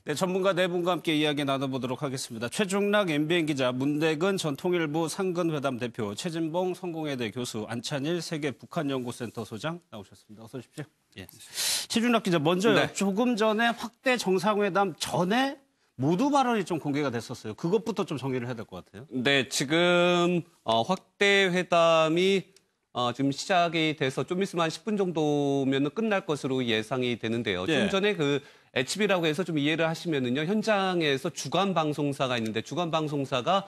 네, 전문가 네 분과 함께 이야기 나눠보도록 하겠습니다. 최중락 MBN 기자, 문대근 전 통일부 상근회담 대표, 최진봉 성공회대 교수, 안찬일 세계 북한연구센터 소장 나오셨습니다. 어서 오십시오. 예. 최중락 기자, 먼저요. 네. 조금 전에 확대 정상회담 전에 모두 발언이 좀 공개가 됐었어요. 그것부터 좀 정리를 해야 될 것 같아요. 네, 지금 확대 회담이 지금 시작이 돼서 좀 있으면 한 10분 정도면 끝날 것으로 예상이 되는데요. 예. 좀 전에 그 HB라고 해서 좀 이해를 하시면은요, 현장에서 주간 방송사가 있는데 주간 방송사가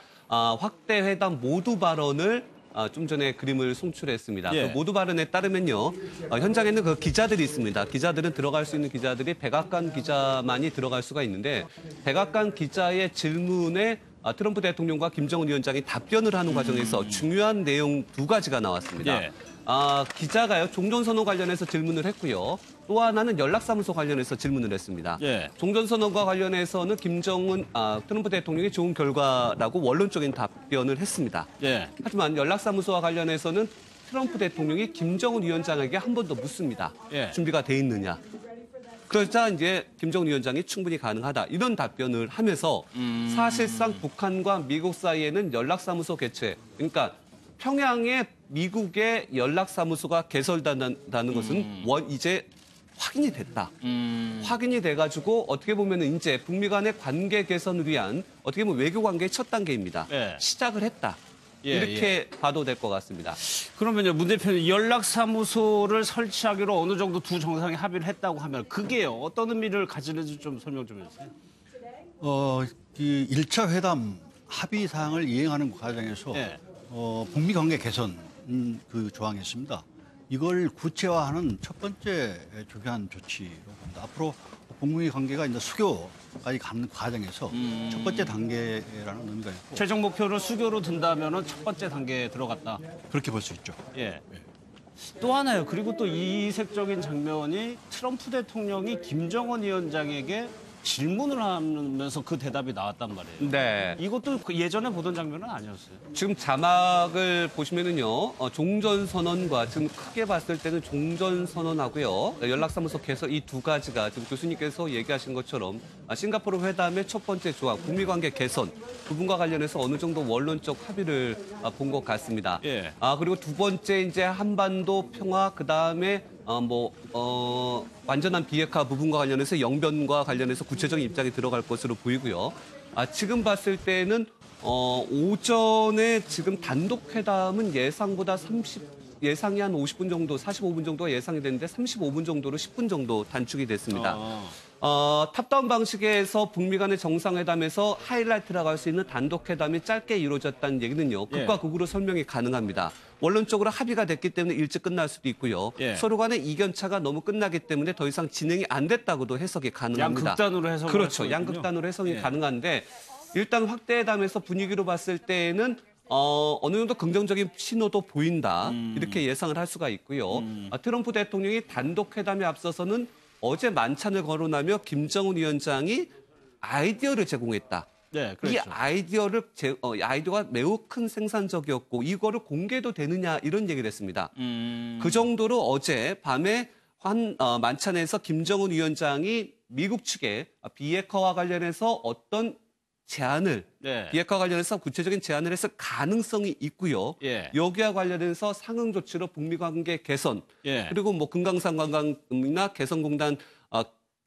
확대 회담 모두 발언을 좀 전에 그림을 송출했습니다. 예. 그 모두 발언에 따르면요, 현장에는 그 기자들이 있습니다. 기자들은 들어갈 수 있는 기자들이 백악관 기자만이 들어갈 수가 있는데 백악관 기자의 질문에 트럼프 대통령과 김정은 위원장이 답변을 하는 과정에서 중요한 내용 두 가지가 나왔습니다. 예. 기자가요, 종전선언 관련해서 질문을 했고요. 또 하나는 연락사무소 관련해서 질문을 했습니다. 예. 종전선언과 관련해서는 트럼프 대통령이 좋은 결과라고 원론적인 답변을 했습니다. 예. 하지만 연락사무소와 관련해서는 트럼프 대통령이 김정은 위원장에게 한 번 더 묻습니다. 예. 준비가 돼 있느냐. 그러자 이제 김정은 위원장이 충분히 가능하다. 이런 답변을 하면서 사실상 북한과 미국 사이에는 연락사무소 개최, 그러니까 평양에 미국의 연락사무소가 개설된다는 것은 이제 확인이 됐다. 확인이 돼가지고 어떻게 보면 이제 북미 간의 관계 개선을 위한 어떻게 보면 외교 관계의 첫 단계입니다. 예. 시작을 했다. 예, 이렇게 봐도 될 것 같습니다. 그러면요, 문 대표님, 연락사무소를 설치하기로 어느 정도 두 정상이 합의를 했다고 하면 그게요, 어떤 의미를 가지는지 좀 설명 좀 해주세요. 이 1차 회담 합의 사항을 이행하는 과정에서 예. 북미 관계 개선 그 조항이 있습니다. 이걸 구체화하는 첫 번째 중요한 조치로 봅니다. 앞으로 북미 관계가 이제 수교까지 가는 과정에서 첫 번째 단계라는 의미가 있고 최종 목표를 수교로 둔다면은 첫 번째 단계에 들어갔다. 그렇게 볼 수 있죠. 예. 또 하나요. 그리고 또 이색적인 장면이 트럼프 대통령이 김정은 위원장에게 질문을 하면서 그 대답이 나왔단 말이에요. 네. 이것도 예전에 보던 장면은 아니었어요. 지금 자막을 보시면은요, 종전선언과 지금 크게 봤을 때는 종전선언하고요, 연락사무소 개설 이 두 가지가 지금 교수님께서 얘기하신 것처럼 싱가포르 회담의 첫 번째 조항, 북미관계 개선 부분과 관련해서 어느 정도 원론적 합의를 본 것 같습니다. 예. 그리고 두 번째 이제 한반도 평화, 그 다음에 완전한 비핵화 부분과 관련해서 영변과 관련해서 구체적인 입장이 들어갈 것으로 보이고요. 지금 봤을 때는 오전에 지금 단독 회담은 예상보다 예상이 한 50분 정도, 45분 정도가 예상이 됐는데 35분 정도로 10분 정도 단축이 됐습니다. 탑다운 방식에서 북미 간의 정상회담에서 하이라이트라고 할 수 있는 단독 회담이 짧게 이루어졌다는 얘기는요, 극과 극으로 설명이 가능합니다. 원론적으로 합의가 됐기 때문에 일찍 끝날 수도 있고요. 예. 서로 간의 이견차가 너무 끝나기 때문에 더 이상 진행이 안 됐다고도 해석이 가능합니다. 양극단으로 해석을 그렇죠. 할 거군요. 양극단으로 해석이 예. 가능한데 일단 확대회담에서 분위기로 봤을 때는 어느 정도 긍정적인 신호도 보인다. 이렇게 예상을 할 수가 있고요. 트럼프 대통령이 단독 회담에 앞서서는 어제 만찬을 거론하며 김정은 위원장이 아이디어를 제공했다. 네, 이 그렇죠. 아이디어가 매우 큰 생산적이었고 이거를 공개도 되느냐 이런 얘기를 했습니다. 그 정도로 어제 밤에 만찬에서 김정은 위원장이 미국 측에 비핵화와 관련해서 어떤 제안을 네. 비핵화 관련해서 구체적인 제안을 했을 가능성이 있고요. 예. 여기와 관련해서 상응 조치로 북미 관계 개선 예. 그리고 뭐 금강산 관광이나 개성공단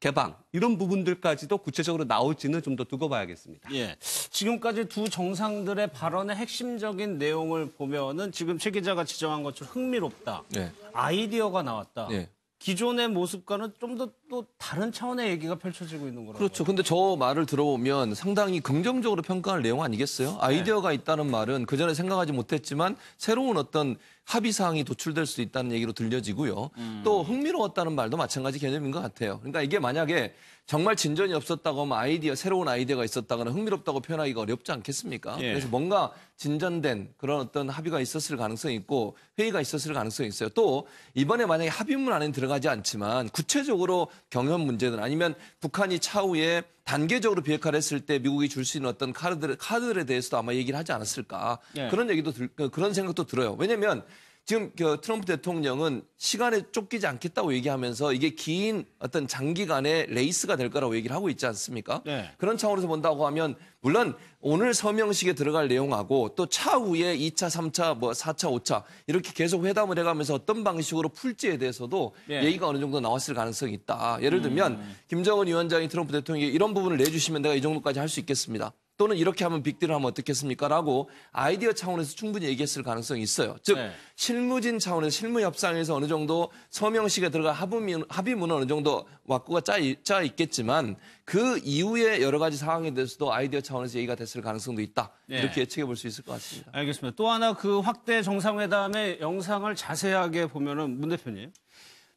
개방 이런 부분들까지도 구체적으로 나올지는 좀 더 두고 봐야겠습니다. 예. 지금까지 두 정상들의 발언의 핵심적인 내용을 보면은 지금 최 기자가 지적한 것처럼 흥미롭다. 네. 아이디어가 나왔다. 네. 기존의 모습과는 좀 더 또 다른 차원의 얘기가 펼쳐지고 있는 거라고. 그렇죠. 근데 저 말을 들어보면 상당히 긍정적으로 평가할 내용 아니겠어요? 아이디어가 있다는 말은 그전에 생각하지 못했지만 새로운 어떤 합의사항이 도출될 수 있다는 얘기로 들려지고요. 또 흥미로웠다는 말도 마찬가지 개념인 것 같아요. 그러니까 이게 만약에 정말 진전이 없었다고 하면 새로운 아이디어가 있었다거나 흥미롭다고 표현하기가 어렵지 않겠습니까? 예. 그래서 뭔가 진전된 그런 어떤 합의가 있었을 가능성이 있고 회의가 있었을 가능성이 있어요. 또 이번에 만약에 합의문 안에 들어가지 않지만 구체적으로 경험 문제든 아니면 북한이 차후에 단계적으로 비핵화를 했을 때 미국이 줄 수 있는 어떤 카드들에 대해서도 아마 얘기를 하지 않았을까. 예. 그런 얘기도 그런 생각도 들어요. 왜냐하면 지금 그 트럼프 대통령은 시간에 쫓기지 않겠다고 얘기하면서 이게 긴 어떤 장기간의 레이스가 될 거라고 얘기를 하고 있지 않습니까? 네. 그런 차원에서 본다고 하면 물론 오늘 서명식에 들어갈 내용하고 또 차후에 2차, 3차, 뭐 4차, 5차 이렇게 계속 회담을 해가면서 어떤 방식으로 풀지에 대해서도 네. 얘기가 어느 정도 나왔을 가능성이 있다. 예를 들면 김정은 위원장이 트럼프 대통령에게 이런 부분을 내주시면 내가 이 정도까지 할 수 있겠습니다. 또는 이렇게 하면 빅딜을 하면 어떻겠습니까? 라고 아이디어 차원에서 충분히 얘기했을 가능성이 있어요. 즉 네. 실무진 차원에서 실무 협상에서 어느 정도 서명식에 들어갈 합의문은 어느 정도 왁구가 짜 있겠지만 그 이후에 여러 가지 상황에 대해서도 아이디어 차원에서 얘기가 됐을 가능성도 있다. 네. 이렇게 예측해 볼 수 있을 것 같습니다. 알겠습니다. 또 하나 그 확대 정상회담의 영상을 자세하게 보면은 문 대표님,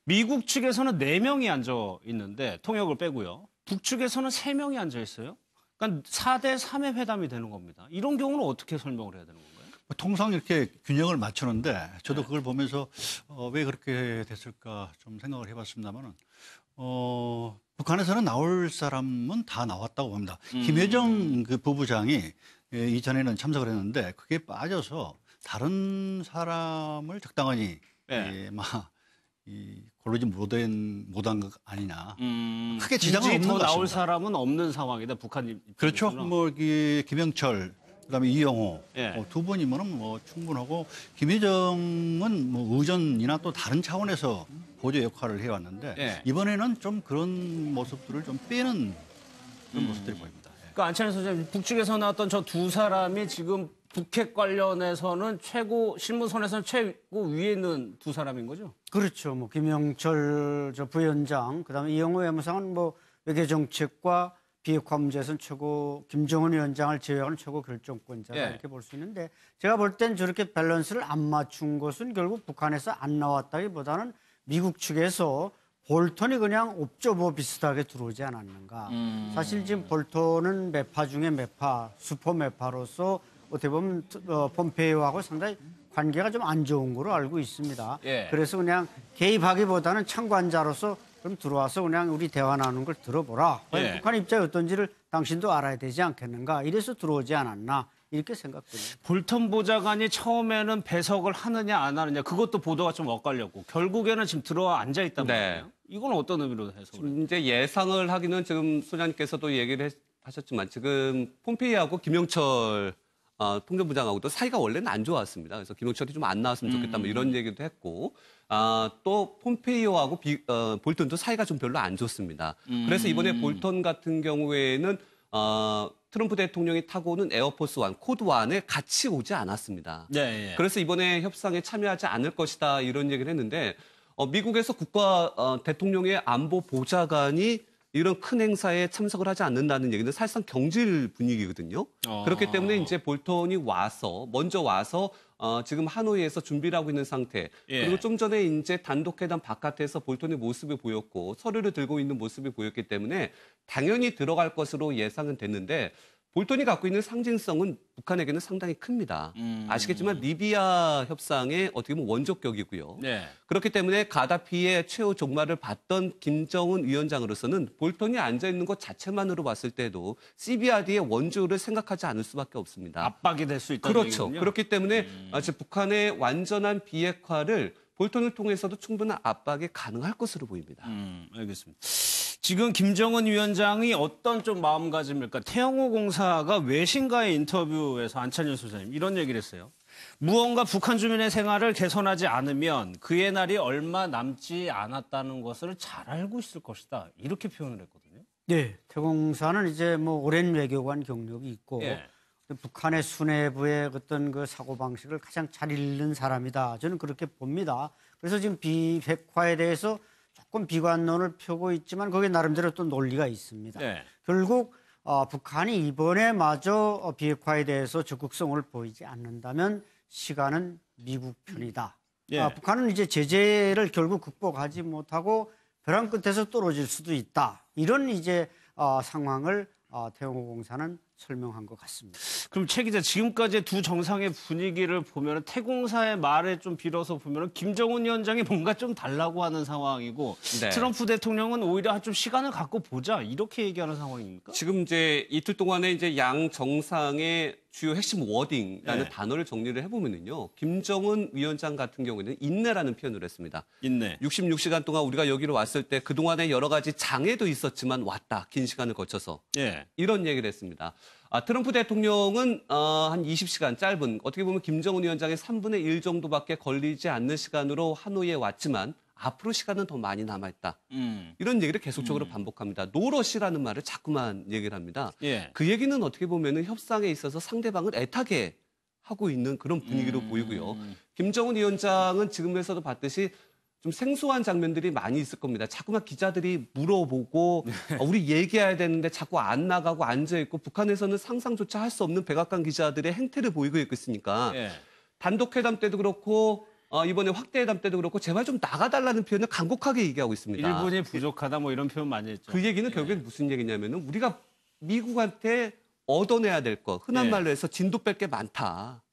미국 측에서는 4명이 앉아 있는데 통역을 빼고요. 북측에서는 3명이 앉아 있어요. 그러니까 4대 3의 회담이 되는 겁니다. 이런 경우는 어떻게 설명을 해야 되는 건가요? 통상 이렇게 균형을 맞추는데 저도 그걸 보면서 왜 그렇게 됐을까 좀 생각을 해봤습니다만은 북한에서는 나올 사람은 다 나왔다고 봅니다. 김여정 그 부부장이 이전에는 참석을 했는데 그게 빠져서 다른 사람을 적당히 네. 고르지 못한 것 아니냐. 크게 지장은 굳이 없는 더 것 나올 같습니다. 사람은 없는 상황이다. 북한 입장에서는. 그렇죠. 뭐 김영철 그다음에 이영호 예. 두 분이면은 뭐 충분하고 김여정은 뭐 의전이나 또 다른 차원에서 보조 역할을 해왔는데 예. 이번에는 좀 그런 모습들을 좀 빼는 그런 모습들이 보입니다. 예. 그러니까 안찬일 소장님, 북측에서 나왔던 저 두 사람이 지금 북핵 관련해서는 실무선에서는 최고 위에 있는 두 사람인 거죠? 그렇죠. 뭐 김영철 저 부위원장, 그다음에 이영호 외무상은 뭐 외교정책과 비핵화 문제에서는 최고 김정은 위원장을 제외하는 최고 결정권자다 예. 이렇게 볼 수 있는데 제가 볼 땐 저렇게 밸런스를 안 맞춘 것은 결국 북한에서 안 나왔다기보다는 미국 측에서 볼턴이 그냥 옵저버 비슷하게 들어오지 않았는가. 사실 지금 볼턴은 매파 중에 매파, 슈퍼 매파로서 어떻게 보면 폼페이오하고 상당히 관계가 좀 안 좋은 거로 알고 있습니다. 예. 그래서 그냥 개입하기보다는 참관자로서 좀 들어와서 그냥 우리 대화 나누는 걸 들어보라. 과연 예. 북한 입장이 어떤지를 당신도 알아야 되지 않겠는가. 이래서 들어오지 않았나. 이렇게 생각됩니다. 볼턴 보좌관이 처음에는 배석을 하느냐 안 하느냐 그것도 보도가 좀 엇갈렸고 결국에는 지금 들어와 앉아 있단 네. 말이에요. 이건 어떤 의미로 해석을 해요? 이제 예상을 하기는 지금 소장님께서도 얘기를 하셨지만 지금 폼페이오하고 김영철 통전부장하고도 사이가 원래는 안 좋았습니다. 그래서 김영철이 좀 안 나왔으면 좋겠다 뭐 이런 얘기도 했고 또 폼페이오하고 볼턴도 사이가 좀 별로 안 좋습니다. 그래서 이번에 볼턴 같은 경우에는 트럼프 대통령이 타고 오는 에어포스 1, 코드 1에 같이 오지 않았습니다. 네, 예. 그래서 이번에 협상에 참여하지 않을 것이다 이런 얘기를 했는데 미국에서 대통령의 안보 보좌관이 이런 큰 행사에 참석을 하지 않는다는 얘기는 사실상 경질 분위기거든요. 그렇기 때문에 이제 볼턴이 먼저 와서 지금 하노이에서 준비를 하고 있는 상태. 예. 그리고 좀 전에 이제 단독회담 바깥에서 볼턴의 모습이 보였고 서류를 들고 있는 모습이 보였기 때문에 당연히 들어갈 것으로 예상은 됐는데 볼턴이 갖고 있는 상징성은 북한에게는 상당히 큽니다. 아시겠지만 리비아 협상의 어떻게 보면 원조격이고요. 네. 그렇기 때문에 가다피의 최후 종말을 봤던 김정은 위원장으로서는 볼턴이 앉아있는 것 자체만으로 봤을 때도 CBRD의 원조를 생각하지 않을 수밖에 없습니다. 압박이 될 수 있다는 그렇죠. 얘기군요. 그렇기 때문에 지금 북한의 완전한 비핵화를 볼턴을 통해서도 충분한 압박이 가능할 것으로 보입니다. 알겠습니다. 지금 김정은 위원장이 어떤 좀 마음가짐일까? 태영호 공사가 외신과의 인터뷰에서 안찬일 소장님 이런 얘기를 했어요. 무언가 북한 주민의 생활을 개선하지 않으면 그의 날이 얼마 남지 않았다는 것을 잘 알고 있을 것이다. 이렇게 표현을 했거든요. 네, 태공사는 이제 뭐 오랜 외교관 경력이 있고 예. 북한의 수뇌부의 어떤 그 사고 방식을 가장 잘 읽는 사람이다. 저는 그렇게 봅니다. 그래서 지금 비핵화에 대해서 조금 비관론을 펴고 있지만 거기에 나름대로 또 논리가 있습니다. 네. 결국 북한이 이번에마저 비핵화에 대해서 적극성을 보이지 않는다면 시간은 미국 편이다. 예. 북한은 이제 제재를 결국 극복하지 못하고 벼랑 끝에서 떨어질 수도 있다. 이런 이제 상황을 태영호 공사는 설명한 것 같습니다. 그럼 최 기자, 지금까지 두 정상의 분위기를 보면 태공사의 말에 좀 빌어서 보면 김정은 위원장이 뭔가 좀 달라고 하는 상황이고 네. 트럼프 대통령은 오히려 좀 시간을 갖고 보자 이렇게 얘기하는 상황입니까? 지금 이제 이틀 동안에 이제 양 정상의 주요 핵심 워딩이라는 네. 단어를 정리를 해보면은요, 김정은 위원장 같은 경우에는 인내라는 표현을 했습니다. 있네. 66시간 동안 우리가 여기로 왔을 때 그동안에 여러 가지 장애도 있었지만 왔다. 긴 시간을 거쳐서. 예. 이런 얘기를 했습니다. 트럼프 대통령은 한 20시간 짧은, 어떻게 보면 김정은 위원장의 3분의 1 정도밖에 걸리지 않는 시간으로 하노이에 왔지만 앞으로 시간은 더 많이 남아있다. 이런 얘기를 계속적으로 반복합니다. 노러시라는 말을 자꾸만 얘기를 합니다. 예. 그 얘기는 어떻게 보면 협상에 있어서 상대방을 애타게 하고 있는 그런 분위기로 보이고요. 김정은 위원장은 지금에서도 봤듯이 좀 생소한 장면들이 많이 있을 겁니다. 자꾸만 기자들이 물어보고 우리 얘기해야 되는데 자꾸 안 나가고 앉아있고 북한에서는 상상조차 할 수 없는 백악관 기자들의 행태를 보이고 있으니까 예. 단독회담 때도 그렇고 이번에 확대회담 때도 그렇고 제발 좀 나가달라는 표현을 간곡하게 얘기하고 있습니다. 일본이 부족하다 뭐 이런 표현 많이 했죠. 그 얘기는 결국엔 무슨 얘기냐면은 우리가 미국한테 얻어내야 될 거, 흔한 예. 말로 해서 진도 뺄 게 많다.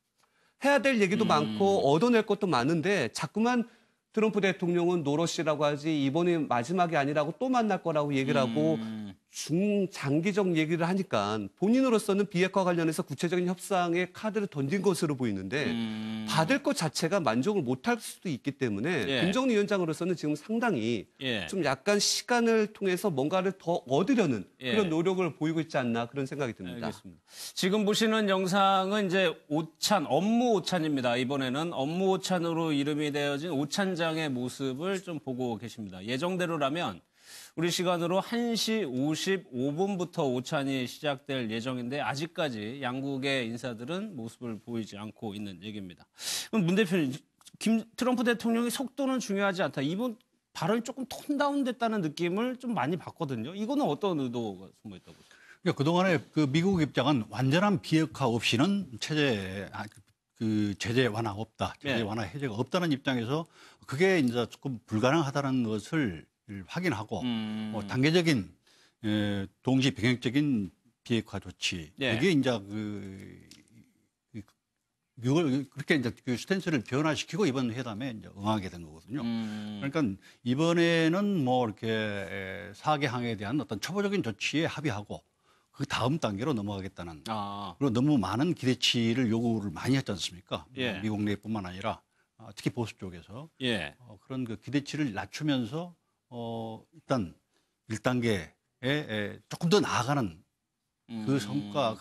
해야 될 얘기도 많고 얻어낼 것도 많은데 자꾸만 트럼프 대통령은 노러시라고 하지 이번이 마지막이 아니라고 또 만날 거라고 얘기를 하고 중장기적 얘기를 하니까 본인으로서는 비핵화 관련해서 구체적인 협상의 카드를 던진 것으로 보이는데 받을 것 자체가 만족을 못할 수도 있기 때문에 예. 김정은 위원장으로서는 지금 상당히 예. 좀 약간 시간을 통해서 뭔가를 더 얻으려는 예. 그런 노력을 보이고 있지 않나 그런 생각이 듭니다. 알겠습니다. 지금 보시는 영상은 이제 오찬, 업무 오찬입니다. 이번에는 업무 오찬으로 이름이 되어진 오찬장의 모습을 좀 보고 계십니다. 예정대로라면 우리 시간으로 1시 55분부터 오찬이 시작될 예정인데 아직까지 양국의 인사들은 모습을 보이지 않고 있는 얘기입니다. 그럼 문 대표님, 트럼프 대통령이 속도는 중요하지 않다. 이번 발언이 조금 톤 다운됐다는 느낌을 좀 많이 받거든요. 이거는 어떤 의도가 숨어 있다고 보세요? 그러니까 그동안에 그 미국 입장은 완전한 비핵화 없이는 제재 완화 없다. 제재 네. 완화 해제가 없다는 입장에서 그게 이제 조금 불가능하다는 것을 확인하고 단계적인 동시 병행적인 비핵화 조치. 네. 이게 이제 이걸 그렇게 이제 그 스탠스를 변화시키고 이번 회담에 이제 응하게 된 거거든요. 그러니까 이번에는 뭐 이렇게 사개 항에 대한 어떤 초보적인 조치에 합의하고 그 다음 단계로 넘어가겠다는. 그리고 너무 많은 기대치를 요구를 많이 했지 않습니까? 예. 미국 내뿐만 아니라 특히 보수 쪽에서 예. 그런 그 기대치를 낮추면서 일단 1단계에 조금 더 나아가는 그 성과,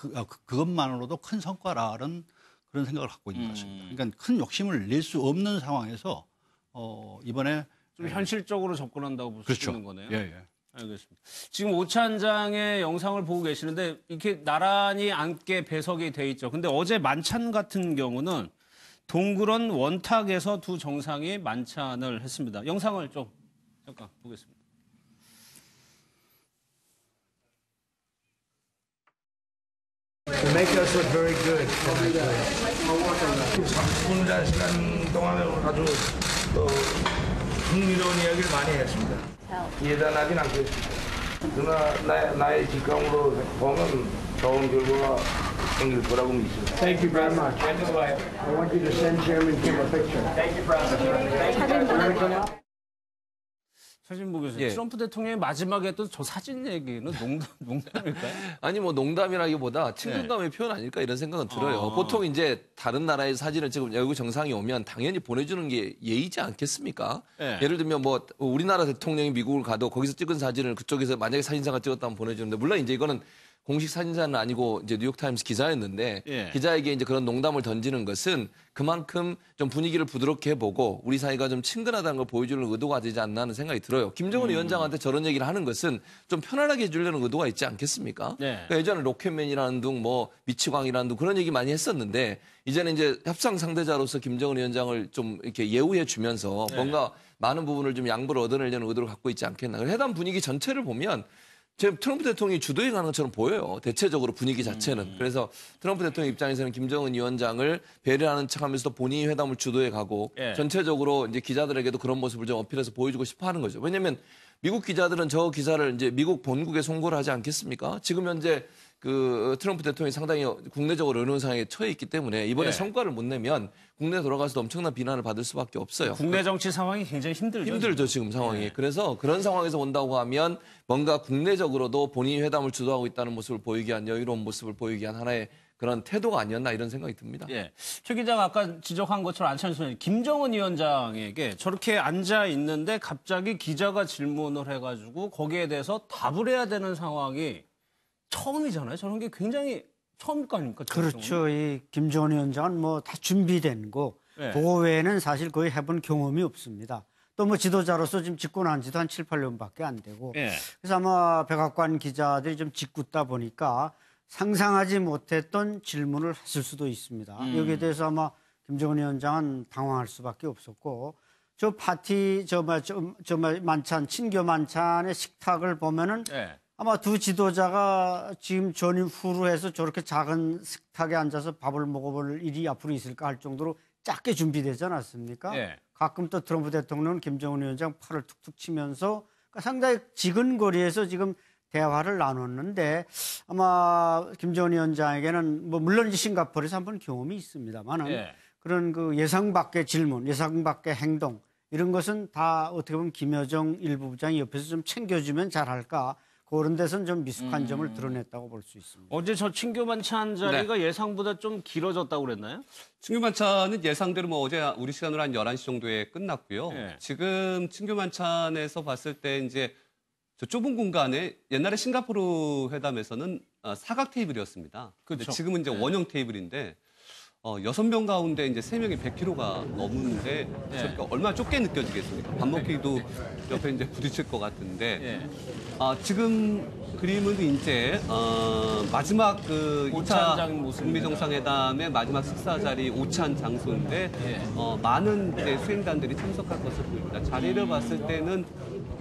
그것만으로도 큰 성과라는 그런 생각을 갖고 있는 것 같습니다. 그러니까 큰 욕심을 낼 수 없는 상황에서 이번에 좀 현실적으로 접근한다고 볼 수 그렇죠. 있는 거네요. 예, 예. 알겠습니다. 지금 오찬장의 영상을 보고 계시는데 이렇게 나란히 앉게 배석이 돼 있죠. 근데 어제 만찬 같은 경우는 동그런 원탁에서 두 정상이 만찬을 했습니다. 영상을 좀 잠깐 보겠습니다. To make us look very good. 30분이라는 시간 동안에 아주 흥미로운 이야기를 많이 했습니다. 예단하진 않겠습니다. 그러나 나의 직감으로 보면 좋은 결과가 생길 거라고 믿습니다. Thank you very much. I want you to send Chairman Kim a picture. Thank you, President. 사진 보겠습니다. 예. 트럼프 대통령이 마지막에 했던 저 사진 얘기는 농담일까요? 아니 뭐 농담이라기보다 친근감의 표현 아닐까 이런 생각은 들어요. 보통 이제 다른 나라의 사진을 지금 여기 정상이 오면 당연히 보내주는 게 예의지 않겠습니까? 네. 예를 들면 뭐 우리나라 대통령이 미국을 가도 거기서 찍은 사진을 그쪽에서 만약에 사진사가 찍었다면 보내주는데 물론 이제 이거는 공식 사진사는 아니고 이제 뉴욕타임스 기자였는데 예. 기자에게 이제 그런 농담을 던지는 것은 그만큼 좀 분위기를 부드럽게 해보고 우리 사이가 좀 친근하다는 걸 보여주는 의도가 되지 않나 하는 생각이 들어요. 김정은 위원장한테 저런 얘기를 하는 것은 좀 편안하게 해주려는 의도가 있지 않겠습니까? 네. 그러니까 예전에 로켓맨이라는 둥, 뭐 미치광이라는 둥 그런 얘기 많이 했었는데 이제는 이제 협상 상대자로서 김정은 위원장을 좀 이렇게 예우해 주면서 뭔가 많은 부분을 좀 양보를 얻어내려는 의도를 갖고 있지 않겠나. 회담 분위기 전체를 보면 지금 트럼프 대통령이 주도해 가는 것처럼 보여요. 대체적으로 분위기 자체는. 그래서 트럼프 대통령 입장에서는 김정은 위원장을 배려하는 척하면서도 본인이 회담을 주도해 가고 예. 전체적으로 이제 기자들에게도 그런 모습을 좀 어필해서 보여주고 싶어 하는 거죠. 왜냐하면 미국 기자들은 저 기사를 이제 미국 본국에 송고를 하지 않겠습니까? 지금 현재 그 트럼프 대통령이 상당히 국내적으로 어려운 상황에 처해 있기 때문에 이번에 네. 성과를 못 내면 국내 돌아가서도 엄청난 비난을 받을 수밖에 없어요. 국내 정치 상황이 굉장히 힘들죠. 지금 상황이. 네. 그래서 그런 상황에서 온다고 하면 뭔가 국내적으로도 본인이 회담을 주도하고 있다는 모습을 보이게 한 여유로운 모습을 보이게 한 하나의 그런 태도가 아니었나 이런 생각이 듭니다. 예. 최 기자가 아까 지적한 것처럼 안찬일 소장님, 김정은 위원장에게 저렇게 앉아 있는데 갑자기 기자가 질문을 해가지고 거기에 대해서 답을 해야 되는 상황이 처음이잖아요. 저런 게 굉장히 처음일 거 아닙니까? 그렇죠. 이 김정은 위원장은 뭐 다 준비된 거, 네. 그거 외에는 사실 거의 해본 경험이 없습니다. 또 뭐 지도자로서 지금 집권한 지도 한 7, 8년밖에 안 되고. 예. 그래서 아마 백악관 기자들이 좀 짓궂다 보니까 상상하지 못했던 질문을 했을 수도 있습니다. 여기에 대해서 아마 김정은 위원장은 당황할 수밖에 없었고, 저 파티, 만찬, 친교 만찬의 식탁을 보면은 예. 아마 두 지도자가 지금 전임 후로 해서 저렇게 작은 식탁에 앉아서 밥을 먹어볼 일이 앞으로 있을까 할 정도로 작게 준비되지 않았습니까? 예. 가끔 또 트럼프 대통령은 김정은 위원장 팔을 툭툭 치면서 그러니까 상당히 지근 거리에서 지금 대화를 나눴는데 아마 김정은 위원장에게는 뭐 물론 이제 싱가포르에서 한번 경험이 있습니다만은 예. 그런 그 예상 밖의 질문, 예상 밖의 행동 이런 것은 다 어떻게 보면 김여정 일부 부장이 옆에서 좀 챙겨주면 잘할까 그런 데서는 좀 미숙한 점을 드러냈다고 볼 수 있습니다. 어제 저 친교 만찬 자리가 예상보다 좀 길어졌다고 그랬나요? 친교 만찬은 예상대로 뭐 어제 우리 시간으로 한 11시 정도에 끝났고요. 예. 지금 친교 만찬에서 봤을 때 이제 저 좁은 공간에 옛날에 싱가포르 회담에서는 사각 테이블이었습니다. 근데 그쵸. 지금은 이제 원형 테이블인데 6명 가운데 이제 3명이 100kg가 넘는데 저렇게 얼마나 좁게 느껴지겠습니까? 밥 먹기도 옆에 이제 부딪힐 것 같은데 예. 지금 그림은 이제 마지막 그 오찬장 2차 모습입니다. 북미 정상회담의 마지막 식사 자리 오찬 장소인데 예. 많은 이제 수행단들이 참석할 것으로 보입니다. 자리를 봤을 때는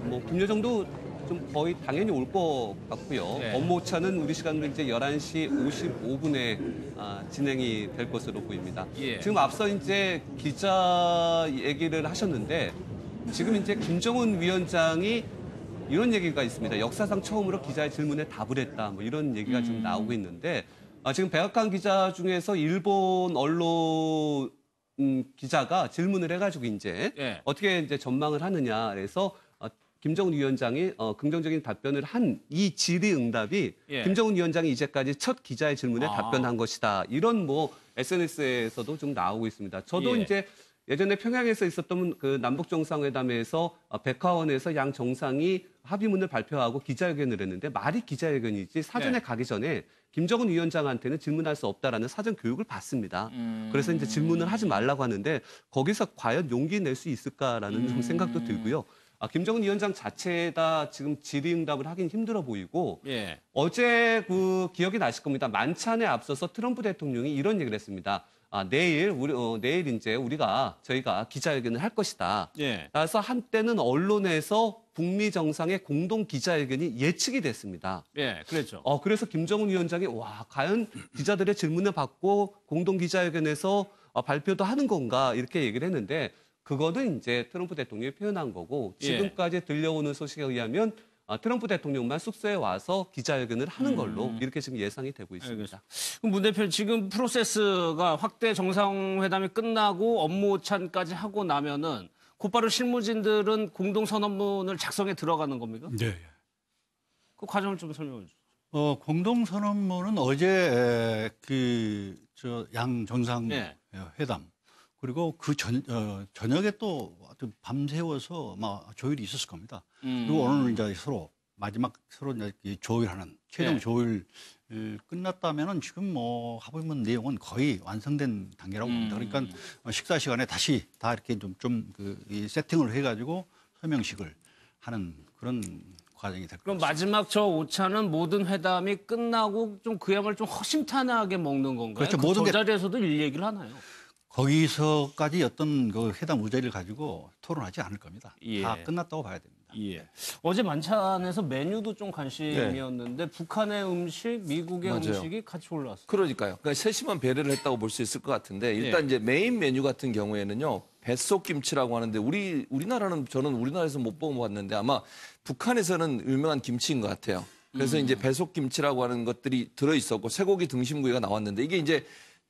뭐 김여정도 좀 거의 당연히 올 것 같고요. 네. 업무 오차는 우리 시간으로 이제 11시 55분에 진행이 될 것으로 보입니다. 예. 지금 앞서 이제 기자 얘기를 하셨는데 지금 이제 김정은 위원장이 이런 얘기가 있습니다. 역사상 처음으로 기자의 질문에 답을 했다. 뭐 이런 얘기가 좀 나오고 있는데 지금 백악관 기자 중에서 일본 언론 기자가 질문을 해가지고 이제 예. 어떻게 이제 전망을 하느냐. 그래서 김정은 위원장이 긍정적인 답변을 한 이 질의응답이 예. 김정은 위원장이 이제까지 첫 기자의 질문에 답변한 것이다. 이런 뭐 SNS에서도 좀 나오고 있습니다. 저도 예. 이제 예전에 평양에서 있었던 그 남북 정상회담에서 백화원에서 양 정상이 합의문을 발표하고 기자회견을 했는데 말이 기자회견이지 사전에 네. 가기 전에 김정은 위원장한테는 질문할 수 없다라는 사전 교육을 받습니다. 그래서 이제 질문을 하지 말라고 하는데 거기서 과연 용기 낼 수 있을까라는 좀 생각도 들고요. 김정은 위원장 자체다 지금 질의응답을 하긴 힘들어 보이고 예. 어제 그 기억이 나실 겁니다. 만찬에 앞서서 트럼프 대통령이 이런 얘기를 했습니다. 내일 내일 이제 저희가 기자회견을 할 것이다. 예. 그래서 한때는 언론에서 북미 정상의 공동 기자회견이 예측이 됐습니다. 예. 그랬죠. 그래서 김정은 위원장이 과연 기자들의 질문을 받고 공동 기자회견에서 발표도 하는 건가 이렇게 얘기를 했는데 그거는 이제 트럼프 대통령이 표현한 거고 지금까지 들려오는 소식에 의하면 트럼프 대통령만 숙소에 와서 기자회견을 하는 걸로 이렇게 지금 예상이 되고 있습니다. 알겠습니다. 그럼 문 대표 지금 프로세스가 확대 정상회담이 끝나고 업무 오찬까지 하고 나면은 곧바로 실무진들은 공동선언문을 작성에 들어가는 겁니까? 네. 그 과정을 좀 설명해 주세요. 공동선언문은 어제 양 정상 네. 회담 그리고 그 저녁에 또 밤새워서 막 조율이 있었을 겁니다. 그리고 오늘 이제 마지막 이제 조율하는 최종 네. 조율 끝났다면은 지금 뭐 합의문 내용은 거의 완성된 단계라고 봅니다. 그러니까 식사 시간에 다시 다 이렇게 이 세팅을 해가지고 설명식을 하는 그런 과정이 될 그럼 겁니다. 마지막 저 오차는 모든 회담이 끝나고 좀 그야말로 좀 허심탄회하게 먹는 건가요? 그렇죠. 그 모든 저 게- 자리에서도 일 얘기를 하나요? 거기서까지 어떤 그 회담 의제를 가지고 토론하지 않을 겁니다. 예. 다 끝났다고 봐야 됩니다. 예. 어제 만찬에서 메뉴도 좀 관심이었는데 북한의 음식, 미국의 맞아요. 음식이 같이 올라왔어요. 그러니까요. 그러니까 세심한 배려를 했다고 볼 수 있을 것 같은데 일단 이제 메인 메뉴 같은 경우에는요. 뱃속김치라고 하는데 우리나라는 저는 우리나라에서 못 먹어봤는데 아마 북한에서는 유명한 김치인 것 같아요. 그래서 이제 배속김치라고 하는 것들이 들어있었고 쇠고기 등심구이가 나왔는데 이게 이제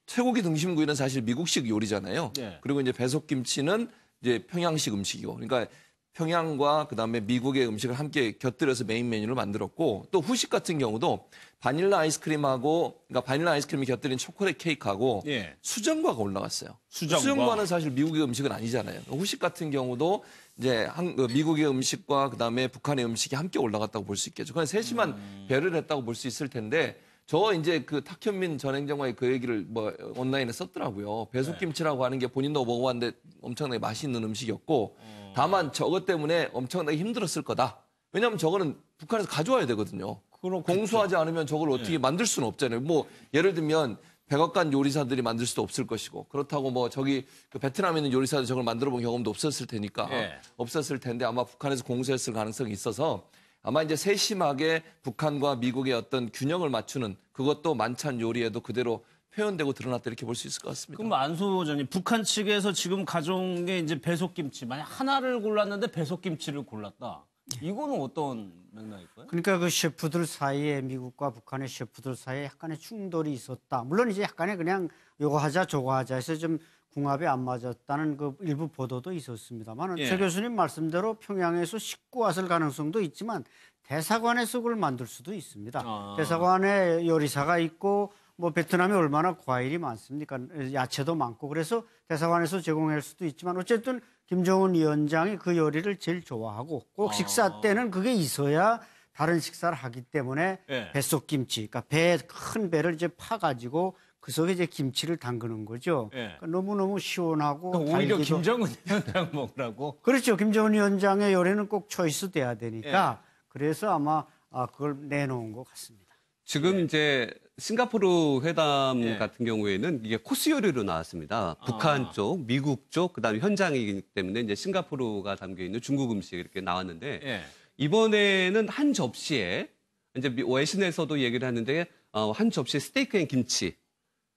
쇠고기 등심구이는 사실 미국식 요리잖아요. 네. 그리고 이제 배속김치는 이제 평양식 음식이고 그러니까 평양과 그다음에 미국의 음식을 함께 곁들여서 메인 메뉴를 만들었고 또 후식 같은 경우도 바닐라 아이스크림하고 그러니까 바닐라 아이스크림이 곁들인 초콜릿 케이크하고 예. 수정과가 올라갔어요. 수정과. 수정과는 사실 미국의 음식은 아니잖아요. 후식 같은 경우도 이제 미국의 음식과 그다음에 북한의 음식이 함께 올라갔다고 볼 수 있겠죠. 그냥 세심한 배려를 했다고 볼 수 있을 텐데 저 이제 그 탁현민 전 행정관이 그 얘기를 뭐 온라인에 썼더라고요. 배속김치라고 하는 게 본인도 먹어봤는데 엄청나게 맛있는 음식이었고 다만 저것 때문에 엄청나게 힘들었을 거다. 왜냐하면 저거는 북한에서 가져와야 되거든요. 공수하지 않으면 저걸 어떻게 만들 수는 없잖아요. 뭐 예를 들면 백악관 요리사들이 만들 수도 없을 것이고 그렇다고 뭐 저기 그 베트남에 있는 요리사들 저걸 만들어 본 경험도 없었을 테니까 없었을 텐데 아마 북한에서 공수했을 가능성이 있어서 아마 이제 세심하게 북한과 미국의 어떤 균형을 맞추는 그것도 만찬 요리에도 그대로 표현되고 드러났다 이렇게 볼 수 있을 것 같습니다. 그럼 안수 의원님, 북한 측에서 지금 가져온 게 이제 배속김치. 만약 하나를 골랐는데 배속김치를 골랐다. 이거는 어떤 맥락일까요? 그러니까 그 셰프들 사이에 미국과 북한의 셰프들 사이에 약간의 충돌이 있었다. 물론 이제 약간의 그냥 요거 하자 저거 하자 해서 좀 궁합이 안 맞았다는 그 일부 보도도 있었습니다만 최 교수님 말씀대로 평양에서 싣고 왔을 가능성도 있지만 대사관에서 그걸 만들 수도 있습니다. 대사관에 요리사가 있고 뭐 베트남에 얼마나 과일이 많습니까? 야채도 많고 그래서 대사관에서 제공할 수도 있지만 어쨌든 김정은 위원장이 그 요리를 제일 좋아하고 꼭 식사 때는 그게 있어야 다른 식사를 하기 때문에 뱃속김치, 그러니까 큰 배를 이제 파가지고 그 속에 이제 김치를 담그는 거죠. 그러니까 너무너무 시원하고 그러니까 오히려 달기도. 김정은 위원장 먹으라고? 그렇죠. 김정은 위원장의 요리는 꼭 초이스 돼야 되니까 그래서 아마 그걸 내놓은 것 같습니다. 지금 이제 싱가포르 회담 같은 경우에는 이게 코스 요리로 나왔습니다. 북한 쪽, 미국 쪽, 그다음에 현장이기 때문에 이제 싱가포르가 담겨 있는 중국 음식 이렇게 나왔는데 이번에는 한 접시에 이제 외신에서도 얘기를 하는데 한 접시에 스테이크 앤 김치.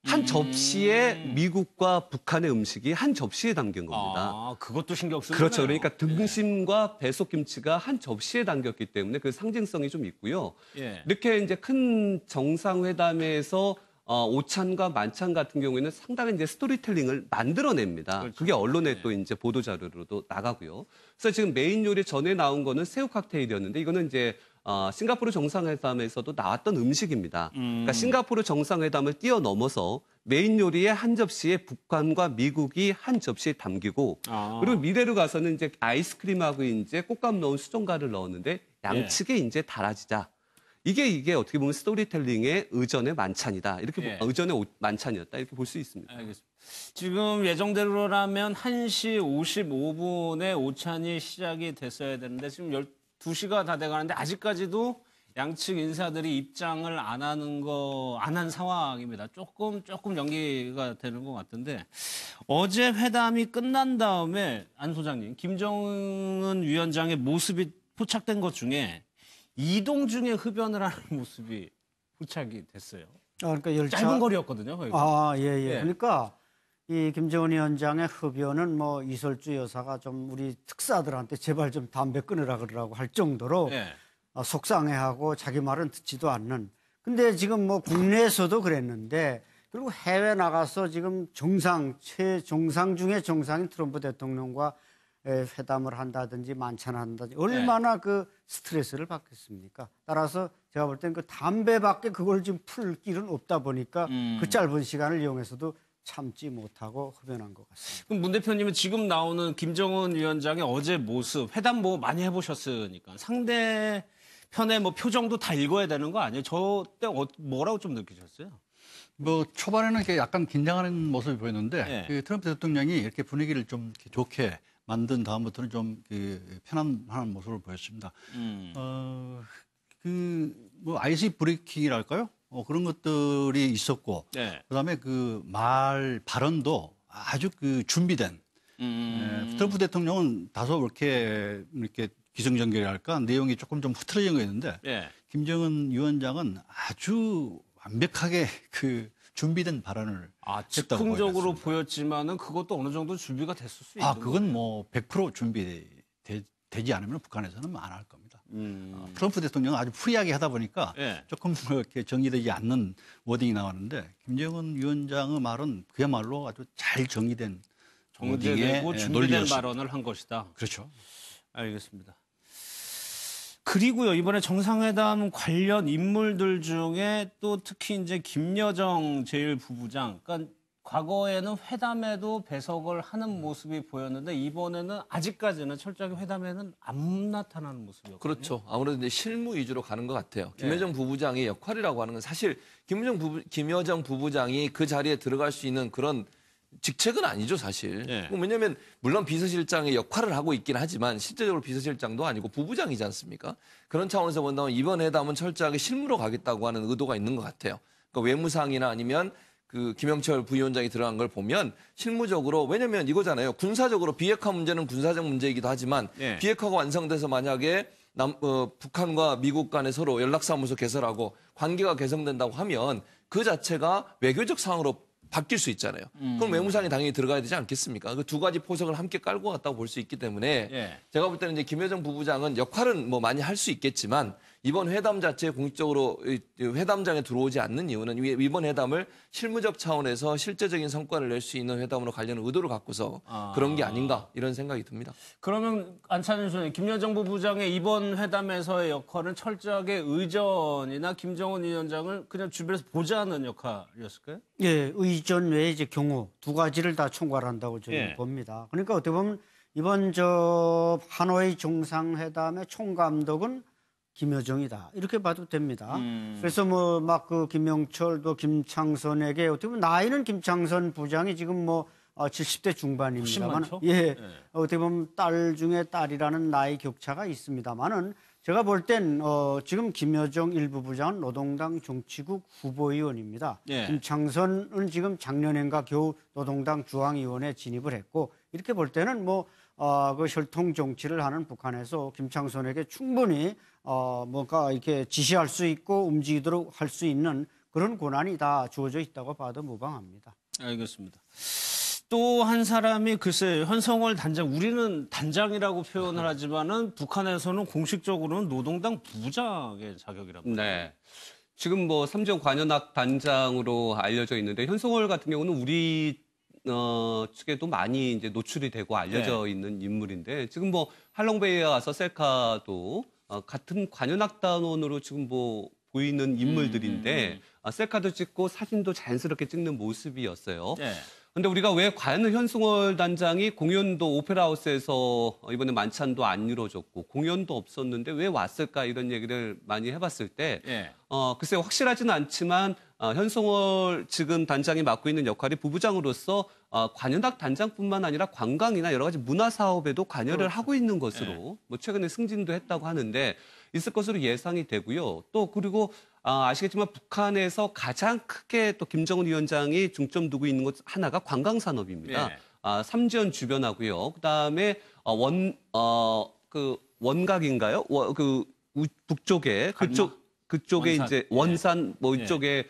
한 접시에 미국과 북한의 음식이 한 접시에 담긴 겁니다. 아, 그것도 신경 쓰는 그렇죠. 거네요. 그러니까 등심과 배속김치가 한 접시에 담겼기 때문에 그 상징성이 좀 있고요. 이렇게 이제 큰 정상회담에서 오찬과 만찬 같은 경우에는 상당히 이제 스토리텔링을 만들어냅니다. 그렇죠. 그게 언론에 또 이제 보도자료로도 나가고요. 그래서 지금 메인 요리 전에 나온 거는 새우 칵테일이었는데 이거는 이제 싱가포르 정상회담에서도 나왔던 음식입니다. 그러니까 싱가포르 정상회담을 뛰어넘어서 메인 요리의 한 접시에 북한과 미국이 한 접시에 담기고 그리고 미래로 가서는 이제 아이스크림하고 이제 꽃감 넣은 수정과를 넣었는데 양측에 이제 달아지자. 이게 어떻게 보면 스토리텔링의 의전의 만찬이다. 이렇게 의전의 만찬이었다. 이렇게 볼 수 있습니다. 알겠습니다. 지금 예정대로라면 1시 55분에 오찬이 시작이 됐어야 되는데 지금 12시가 다 돼가는데 아직까지도 양측 인사들이 입장을 안 한 상황입니다. 조금 연기가 되는 것 같은데 어제 회담이 끝난 다음에 안 소장님, 김정은 위원장의 모습이 포착된 것 중에 이동 중에 흡연을 하는 모습이 포착이 됐어요. 그러니까 열차 짧은 거리였거든요. 거기가. 그러니까 이 김정은 위원장의 흡연은 뭐 이설주 여사가 좀 우리 특사들한테 제발 좀 담배 끊으라 그러라고 할 정도로 속상해하고 자기 말은 듣지도 않는. 근데 지금 뭐 국내에서도 그랬는데 그리고 해외 나가서 지금 최정상 중에 정상인 트럼프 대통령과 회담을 한다든지 만찬을 한다든지 얼마나 그 스트레스를 받겠습니까? 따라서 제가 볼 땐 그 담배밖에 그걸 지금 풀 길은 없다 보니까 그 짧은 시간을 이용해서도 참지 못하고 흡연한 것 같습니다. 그럼 문 대표님은 지금 나오는 김정은 위원장의 어제 모습, 회담 뭐 많이 해보셨으니까 상대편의 뭐 표정도 다 읽어야 되는 거 아니에요? 저 때 뭐라고 좀 느끼셨어요? 뭐 초반에는 이렇게 약간 긴장하는 모습이 보였는데 그 트럼프 대통령이 이렇게 분위기를 좀 이렇게 좋게 만든 다음부터는 좀 그 편안한 모습을 보였습니다. 뭐 아이스 브레이킹이랄까요? 그런 것들이 있었고, 그다음에 그 발언도 아주 그 준비된. 트럼프 대통령은 다소 이렇게 기승전결이랄까 내용이 조금 좀 흐트러진 거였는데 예. 김정은 위원장은 아주 완벽하게 그 준비된 발언을 했다고 즉흥적으로 보여졌습니다. 보였지만은 그것도 어느 정도 준비가 됐을 수 있는 그건 뭐 100% 준비되지 않으면 북한에서는 안 할 겁니다. 트럼프 대통령은 아주 프리하게 하다 보니까 예. 조금 이렇게 정리되지 않는 워딩이 나왔는데 김정은 위원장의 말은 그야말로 아주 잘 정리된 정제되고 워딩의 준비된 논리였습니다. 발언을 한 것이다. 그렇죠. 알겠습니다. 그리고요, 이번에 정상회담 관련 인물들 중에 또 특히 이제 김여정 제1부부장, 그러니까 과거에는 회담에도 배석을 하는 모습이 보였는데 이번에는 아직까지는 철저하게 회담에는 안 나타나는 모습이었거든요. 그렇죠. 아무래도 이제 실무 위주로 가는 것 같아요. 김여정 부부장의 역할이라고 하는 건 사실 김여정 부부장이 그 자리에 들어갈 수 있는 그런 직책은 아니죠, 사실. 예. 왜냐하면 물론 비서실장의 역할을 하고 있긴 하지만 실제적으로 비서실장도 아니고 부부장이지 않습니까? 그런 차원에서 본다면 이번 회담은 철저하게 실무로 가겠다고 하는 의도가 있는 것 같아요. 그러니까 외무상이나 아니면 그 김영철 부위원장이 들어간 걸 보면 실무적으로 왜냐하면 이거잖아요. 군사적으로 비핵화 문제는 군사적 문제이기도 하지만 예. 비핵화가 완성돼서 만약에 북한과 미국 간에 서로 연락사무소 개설하고 관계가 개선된다고 하면 그 자체가 외교적 상황으로 바뀔 수 있잖아요. 그럼 외무상이 당연히 들어가야 되지 않겠습니까? 그 두 가지 포석을 함께 깔고 갔다고 볼 수 있기 때문에 예. 제가 볼 때는 이제 김여정 부부장은 역할은 뭐 많이 할 수 있겠지만 이번 회담 자체에 공식적으로 회담장에 들어오지 않는 이유는 이번 회담을 실무적 차원에서 실제적인 성과를 낼 수 있는 회담으로 가려는 의도를 갖고서 그런 게 아닌가 이런 생각이 듭니다. 그러면 안찬일 소장님, 김여정 부부장의 이번 회담에서의 역할은 철저하게 의전이나 김정은 위원장을 그냥 주변에서 보좌하는 역할이었을까요? 예, 의전 외에 이제 경우 두 가지를 다 총괄한다고 저는 예. 봅니다. 그러니까 어떻게 보면 이번 저 하노이 정상회담의 총감독은 김여정이다 이렇게 봐도 됩니다. 그래서 뭐 막 그 김영철도 김창선에게 어떻게 보면 나이는 김창선 부장이 지금 뭐 70대 중반입니다만, 많죠? 예, 어떻게 보면 딸 중에 딸이라는 나이 격차가 있습니다만은 제가 볼 땐 지금 김여정 일부 부장은 노동당 정치국 후보위원입니다. 예. 김창선은 지금 작년인가 겨우 노동당 중앙위원회에 진입을 했고 이렇게 볼 때는 뭐 그 혈통 정치를 하는 북한에서 김창선에게 충분히 뭔가 이렇게 지시할 수 있고 움직이도록 할 수 있는 그런 권한이 다 주어져 있다고 봐도 무방합니다. 알겠습니다. 또 한 사람이 글쎄 현성월 단장, 우리는 단장이라고 표현을 하지만은 북한에서는 공식적으로는 노동당 부장의 자격이랍니다. 네. 지금 뭐 삼정 관현악 단장으로 알려져 있는데 현송월 같은 경우는 우리 측에도 많이 이제 노출이 되고 알려져 있는 인물인데 지금 뭐 할롱베이에 와서 셀카도 같은 관현악 단원으로 지금 뭐 보이는 인물들인데 셀카도 찍고 사진도 자연스럽게 찍는 모습이었어요. 네. 근데 우리가 왜 과연 현승월 단장이 공연도 오페라하우스에서 이번에 만찬도 안 이루어졌고 공연도 없었는데 왜 왔을까 이런 얘기를 많이 해봤을 때 예. 글쎄요 확실하지는 않지만 현승월 지금 단장이 맡고 있는 역할이 부부장으로서 관현악 단장뿐만 아니라 관광이나 여러 가지 문화 사업에도 관여를 하고 있는 것으로 뭐 최근에 승진도 했다고 하는데 있을 것으로 예상이 되고요. 또 그리고 아시겠지만 북한에서 가장 크게 또 김정은 위원장이 중점 두고 있는 것 하나가 관광 산업입니다. 예. 삼지연 주변하고요. 그다음에 원각인가요? 북쪽에 그쪽에 원산. 이제 원산 뭐 예. 이쪽에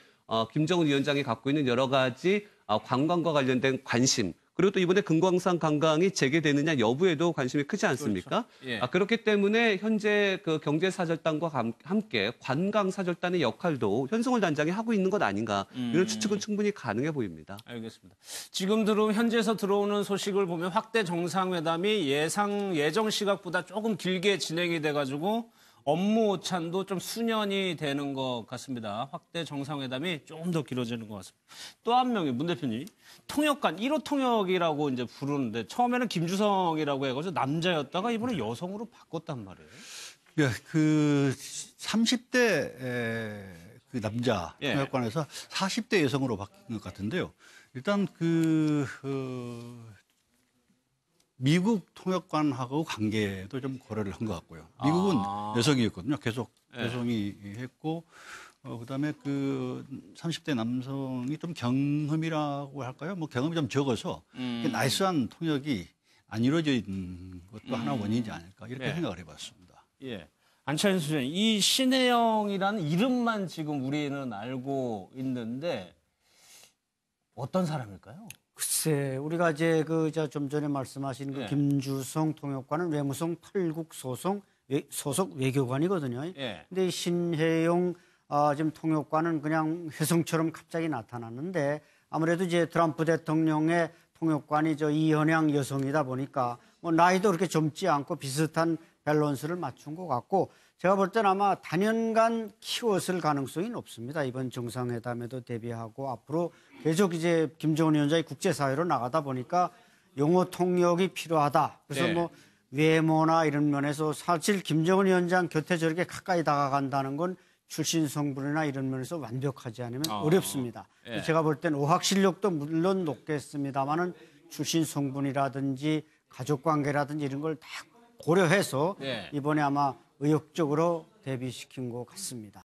김정은 위원장이 갖고 있는 여러 가지 관광과 관련된 관심 그리고 또 이번에 금광산 관광이 재개되느냐 여부에도 관심이 크지 않습니까? 그렇죠. 예. 그렇기 때문에 현재 그 경제사절단과 함께 관광사절단의 역할도 현승월 단장이 하고 있는 것 아닌가 이런 추측은 충분히 가능해 보입니다. 알겠습니다. 지금 현지에서 들어오는 소식을 보면 확대 정상회담이 예정 시각보다 조금 길게 진행이 돼가지고 업무 오찬도 좀 수년이 되는 것 같습니다. 확대 정상회담이 조금 더 길어지는 것 같습니다. 또 한 명이 문 대표님 통역관 1호 통역이라고 이제 부르는데 처음에는 김주성이라고 해가지고 남자였다가 이번에 여성으로 바꿨단 말이에요. 예, 그 30대 그 남자 예. 통역관에서 40대 여성으로 바뀐 것 같은데요. 일단 미국 통역관하고 관계도 좀 고려를 한 것 같고요. 미국은 여성이었거든요. 계속 여성이 했고, 그다음에 그 30대 남성이 좀 경험이라고 할까요? 뭐 경험이 좀 적어서 나이스한 통역이 안 이루어진 것도 하나 원인이지 않을까 이렇게 네. 생각을 해봤습니다. 예. 안찬일 소장님, 이 신혜영이라는 이름만 지금 우리는 알고 있는데 어떤 사람일까요? 글쎄, 우리가 이제 좀 전에 말씀하신 그 예. 김주성 통역관은 외무성 탈국 소속 외교관이거든요. 예. 근데 이 신혜영 지금 통역관은 그냥 혜성처럼 갑자기 나타났는데 아무래도 이제 트럼프 대통령의 통역관이 이현양 여성이다 보니까 뭐 나이도 그렇게 젊지 않고 비슷한 밸런스를 맞춘 것 같고 제가 볼 때는 아마 단연간 키웠을 가능성이 높습니다. 이번 정상회담에도 대비하고 앞으로 계속 이제 김정은 위원장이 국제사회로 나가다 보니까 영어 통역이 필요하다. 그래서 네. 뭐 외모나 이런 면에서 사실 김정은 위원장 곁에 저렇게 가까이 다가간다는 건 출신 성분이나 이런 면에서 완벽하지 않으면 어렵습니다. 예. 제가 볼 땐 어학 실력도 물론 높겠습니다만은 출신 성분이라든지 가족 관계라든지 이런 걸 다 고려해서 예. 이번에 아마 의욕적으로 대비시킨 것 같습니다.